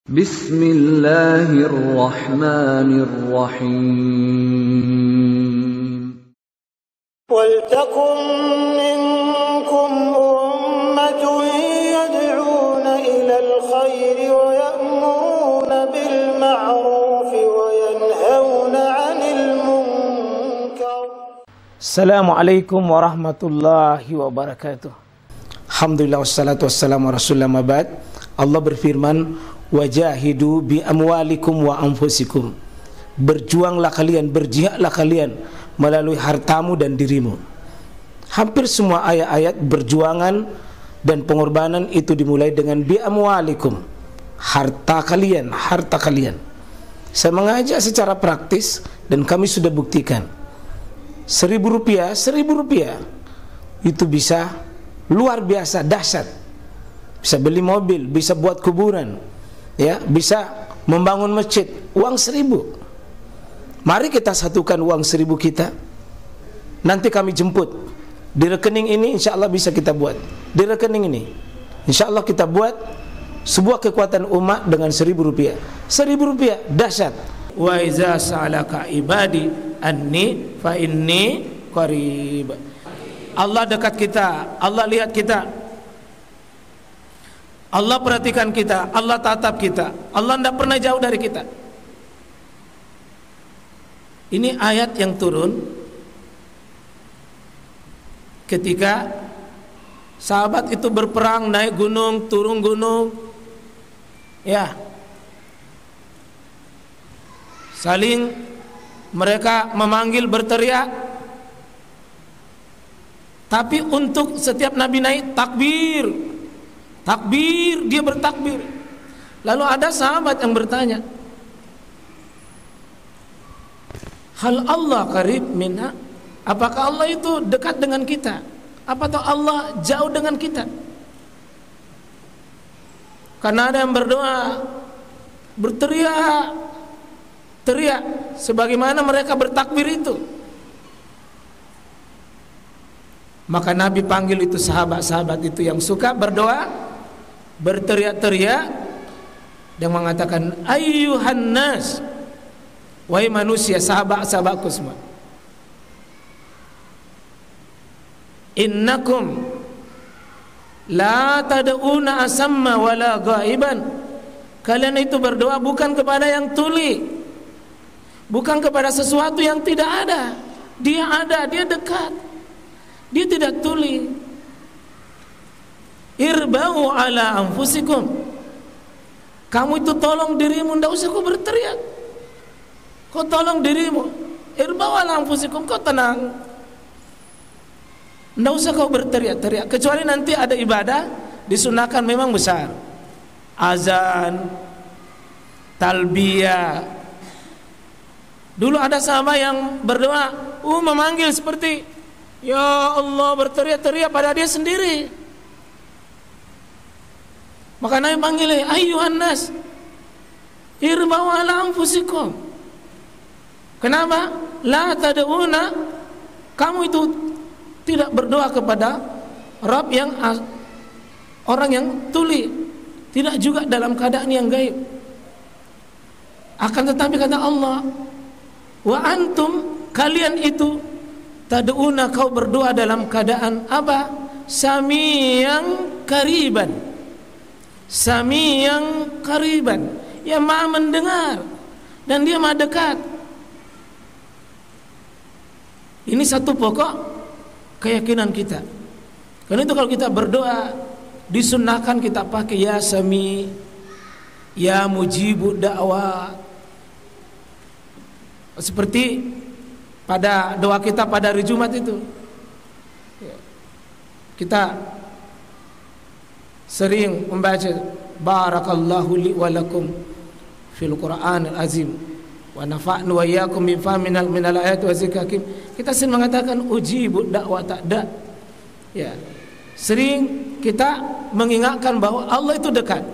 Bismillahirrahmanirrahim. وَلْتَكُنْ مِنْكُمْ أُمَّةٌ يَدْعُونَ إِلَى الْخَيْرِ وَيَأْمُرُونَ بِالْمَعْرُوفِ وَيَنْهَوْنَ عَنِ الْمُنْكَرِ. Assalamualaikum warahmatullahi wabarakatuh. Alhamdulillah wassalatu wassalamu ala rasulillah mabad. Allah berfirman, wajahidu bi amwalikum wa anfusikum. Berjuanglah kalian, berjihadlah kalian melalui hartamu dan dirimu. Hampir semua ayat-ayat berjuangan dan pengorbanan itu dimulai dengan bi amwalikum, harta kalian, harta kalian. Saya mengajak secara praktis dan kami sudah buktikan. Rp1.000 itu bisa luar biasa, dahsyat. Bisa beli mobil, bisa buat kuburan, ya, bisa membangun masjid. Uang 1.000. Mari kita satukan uang 1.000 kita. Nanti kami jemput. Di rekening ini insya Allah bisa kita buat. Di rekening ini insya Allah kita buat sebuah kekuatan umat dengan Rp1.000. Rp1.000 dahsyat. Wa iza sa'alaka ibadi anni fa inni qarib. Allah dekat kita, Allah lihat kita, Allah perhatikan kita, Allah tatap kita, Allah tidak pernah jauh dari kita. Ini ayat yang turun ketika sahabat itu berperang, naik gunung, turun gunung, ya, saling mereka memanggil, berteriak. Tapi untuk setiap Nabi naik, takbir, takbir, dia bertakbir. Lalu ada sahabat yang bertanya, hal Allah qarib minna? Apakah Allah itu dekat dengan kita? Apakah Allah jauh dengan kita? Karena ada yang berdoa, berteriak, teriak sebagaimana mereka bertakbir itu. Maka Nabi panggil itu sahabat-sahabat itu yang suka berdoa, berteriak-teriak dan mengatakan, ayyuhan nas, wahai manusia, sahabat-sahabatku semua, innakum la tad'una asamma wala ghaiban. Kalian itu berdoa bukan kepada yang tuli, bukan kepada sesuatu yang tidak ada. Dia ada, dia dekat, dia tidak tuli. Irba'u ala anfusikum. Kamu itu tolong dirimu, tidak usah kau berteriak. Kau tolong dirimu. Irba'u ala anfusikum, kau tenang. Tidak usah kau berteriak-teriak. Kecuali nanti ada ibadah disunahkan memang besar. Azan, talbiyah. Dulu ada sahabat yang berdoa, memanggil seperti, ya Allah, berteriak-teriak pada dia sendiri. Maka Nabi panggil, ayyuhan nas, irba'u ala anfusikum. Kenapa? La tad'una, kamu itu tidak berdoa kepada Rabb yang orang yang tuli, tidak juga dalam keadaan yang gaib. Akan tetapi kata Allah, wa antum, kalian itu tad'una, kau berdoa dalam keadaan apa? Sami'an qariban. Sami'an qariban, yang Maha mendengar dan dia Maha dekat. Ini satu pokok keyakinan kita. Karena itu kalau kita berdoa disunnahkan kita pakai ya sami, ya mujibu da'wah. Seperti pada doa kita pada hari Jumat itu, kita sering membaca barakallahu li wa lakum fil Qur'anil azim wa nafa'nu wa iyyakum minal ayati wa zikril hakim. Kita sering mengatakan ujibu da'wah ta'da. Ya. Sering kita mengingatkan bahwa Allah itu dekat.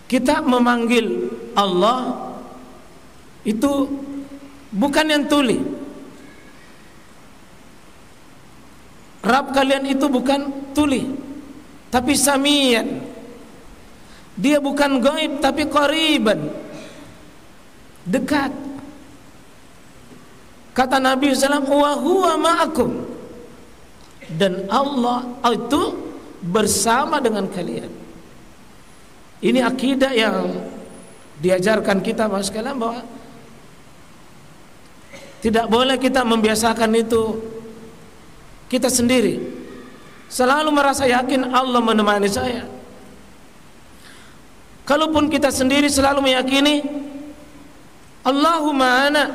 Kita memanggil Allah itu bukan yang tuli. Rabb kalian itu bukan tuli, tapi samian. Dia bukan gaib tapi qariban, dekat. Kata Nabi SAW, wa huwa ma'akum, dan Allah itu bersama dengan kalian. Ini akidah yang diajarkan kita Bapak sekalian, bahwa tidak boleh kita membiasakan itu kita sendiri, selalu merasa yakin Allah menemani saya. Kalaupun kita sendiri selalu meyakini Allahumma ana,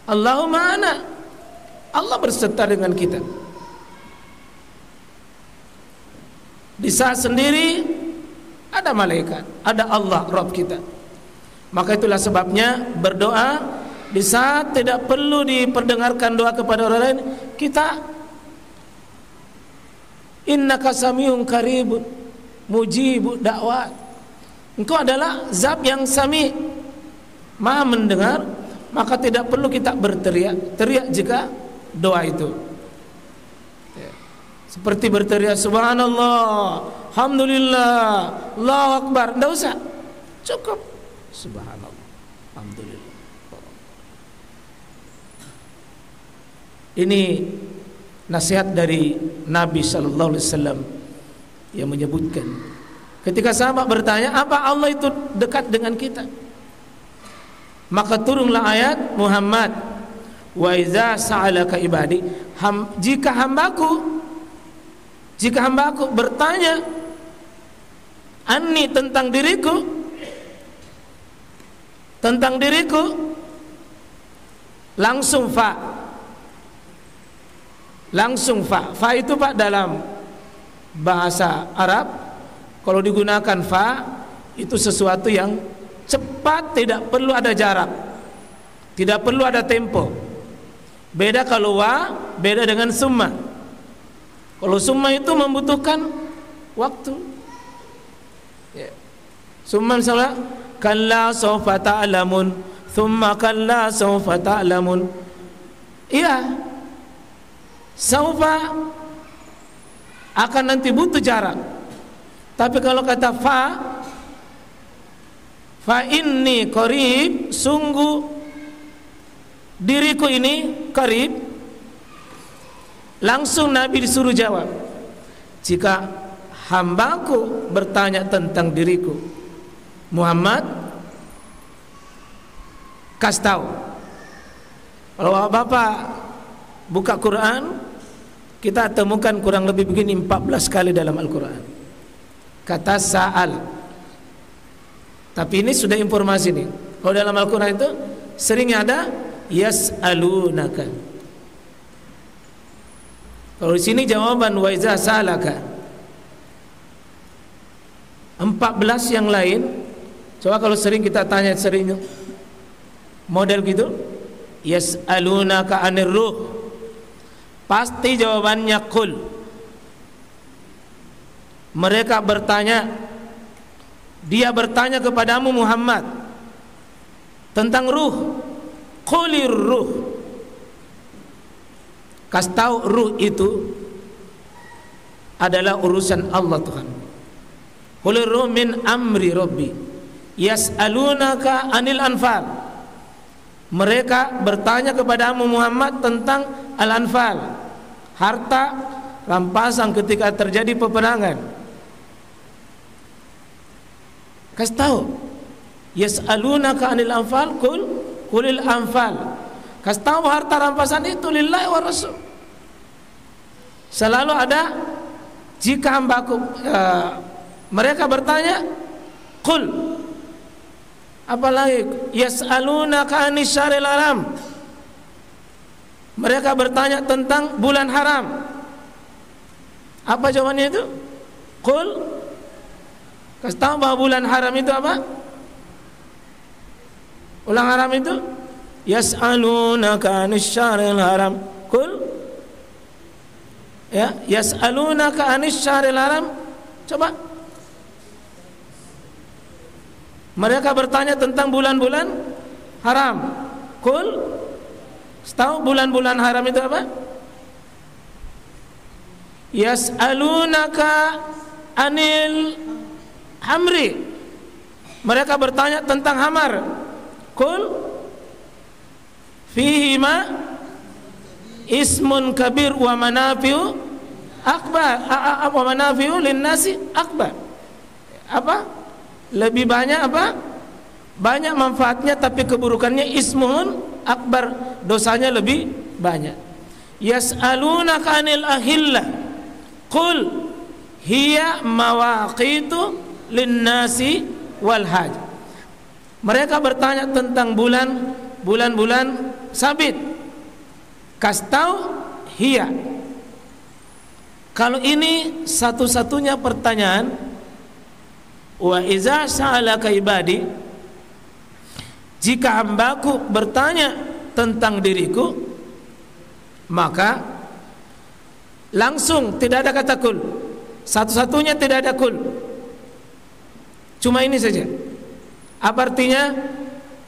Allahumma ana, Allah berserta dengan kita. Di saat sendiri ada malaikat, ada Allah Rabb kita. Maka itulah sebabnya berdoa di saat tidak perlu diperdengarkan doa kepada orang lain, kita innaka samiun qaribun mujibu da'wat. Engkau adalah zat yang sami, maha mendengar, maka tidak perlu kita berteriak jika doa itu. Seperti berteriak subhanallah, alhamdulillah, Allahu akbar, tidak usah, cukup subhanallah, alhamdulillah. Ini nasihat dari Nabi sallallahu alaihi wasallam yang menyebutkan ketika sahabat bertanya, apa Allah itu dekat dengan kita? Maka turunlah ayat Muhammad, wa iza sa'alaka ibadi, jika hambaku bertanya anni tentang diriku, langsung fa itu Pak dalam bahasa Arab kalau digunakan fa itu sesuatu yang cepat, tidak perlu ada jarak, tidak perlu ada tempo. Beda kalau wa, beda dengan summa. Kalau summa itu membutuhkan waktu. Summa misalnya kalla sawfa ta'lamun, thumma kalla sawfa ta'lamun. Iya, sawfa akan nanti butuh jarak. Tapi kalau kata fa inni qarib, sungguh diriku ini qarib, langsung Nabi disuruh jawab, jika hambaku bertanya tentang diriku, Muhammad kasih tahu. Kalau Bapak buka Quran, kita temukan kurang lebih begini 14 kali dalam Al-Quran kata sa'al. Tapi ini sudah informasi nih. Kalau dalam Al-Quran itu seringnya ada yas'alunaka. Kalau di sini jawaban wa iza sa'alaka. 14 yang lain, coba kalau sering kita tanya, sering model gitu, yas'alunaka 'anir ruh, pasti jawabannya qul. Mereka bertanya, dia bertanya kepadamu Muhammad tentang ruh, qulir ruh, kasih tahu ruh itu adalah urusan Allah Tuhan. Qulir ruh min amri rabbi, yas'alunaka anil anfal. Mereka bertanya kepadamu Muhammad tentang al-anfal, harta rampasan ketika terjadi peperangan. Kasih tahu, yas'alunaka anil anfal, qulil anfal. Kasih tahu harta rampasan itu lillahi wa rasul. Selalu ada jika hambaku mereka bertanya qul, apalagi yas'alunaka anis syaril haram, mereka bertanya tentang bulan haram. Apa jawabannya itu? Qul, kasih tahu bahwa bulan haram itu apa? Bulan haram itu yas'alunaka anis syaril haram. Qul, ya, yas'alunaka anis syaril haram. Coba, mereka bertanya tentang bulan-bulan haram. Qul, tahu bulan-bulan haram itu apa? Yas'alunaka anil hamri. Mereka bertanya tentang hamar. Qul fihima ismun kabir wa manafi'u akbar wa manafi'u linnasi akbar. Apa? Lebih banyak apa? Banyak manfaatnya tapi keburukannya ismun akbar, dosanya lebih banyak. Yas'alunaka 'anil ahillah qul hiya mawaqitu linnasi wal haj. Mereka bertanya tentang bulan-bulan sabit. Kastau hiya. Kalau ini satu-satunya pertanyaan, wa iza sa'alaka ibadi, jika hambaku bertanya tentang diriku, maka langsung tidak ada kata kul. Satu-satunya tidak ada kul. Cuma ini saja. Apa artinya?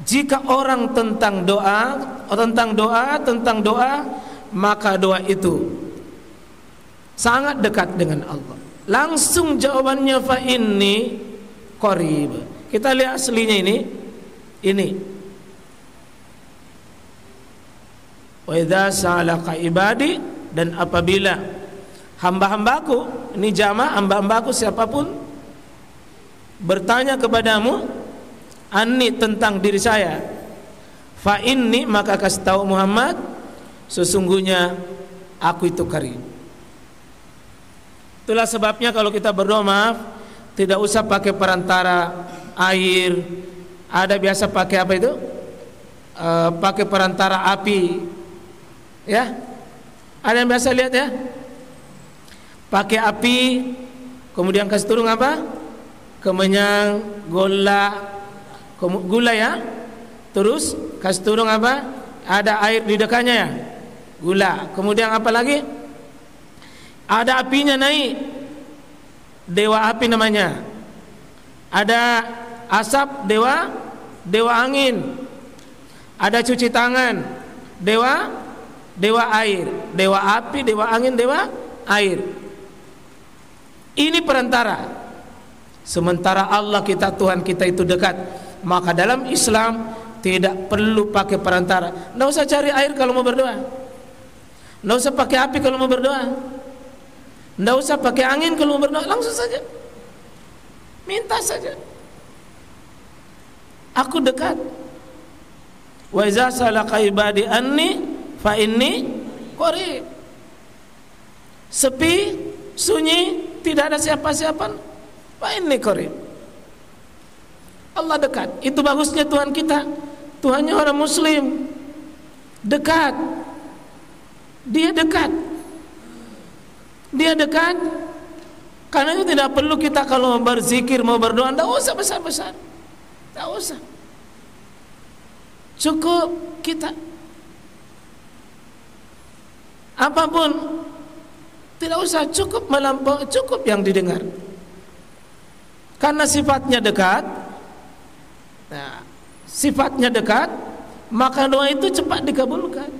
Jika orang tentang doa, maka doa itu sangat dekat dengan Allah. Langsung jawabannya fa inni qarib. Kita lihat aslinya ini. Wa idza sa'alaka ibadi, dan apabila hamba-hambaku, ini jamaah hamba-hambaku siapapun bertanya kepadamu anni tentang diri saya, fa inni, maka kasih tahu Muhammad, sesungguhnya aku itu qarib. Itulah sebabnya kalau kita berdoa, maaf, tidak usah pakai perantara air. Ada biasa pakai apa itu? Pakai perantara api. Ya. Ada yang biasa lihat ya? Pakai api, kemudian kasih turun apa? Kemenyang, gula ya. Terus kasih turun apa? Ada air di dekatnya ya. Gula. Kemudian apa lagi? Ada apinya naik. Dewa api namanya. Ada asap, dewa angin. Ada cuci tangan, dewa air. Dewa api, dewa angin, dewa air. Ini perantara. Sementara Allah kita, Tuhan kita itu dekat. Maka dalam Islam tidak perlu pakai perantara. Tidak usah cari air kalau mau berdoa. Tidak usah pakai api kalau mau berdoa. Tidak usah pakai angin kalau mau berdoa. Langsung saja minta saja. Aku dekat. Wa iza salaka ibadi anni fa inni qarib. Sepi, sunyi, tidak ada siapa-siapa, fa inni qarib. Allah dekat. Itu bagusnya Tuhan kita. Tuhannya orang muslim, dekat. Dia dekat. Dia dekat. Karena itu tidak perlu kita kalau berzikir, mau berdoa, tidak usah besar-besar. Tidak usah. Cukup kita apapun, tidak usah, cukup melampaui, cukup yang didengar. Karena sifatnya dekat. Nah, sifatnya dekat, maka doa itu cepat dikabulkan.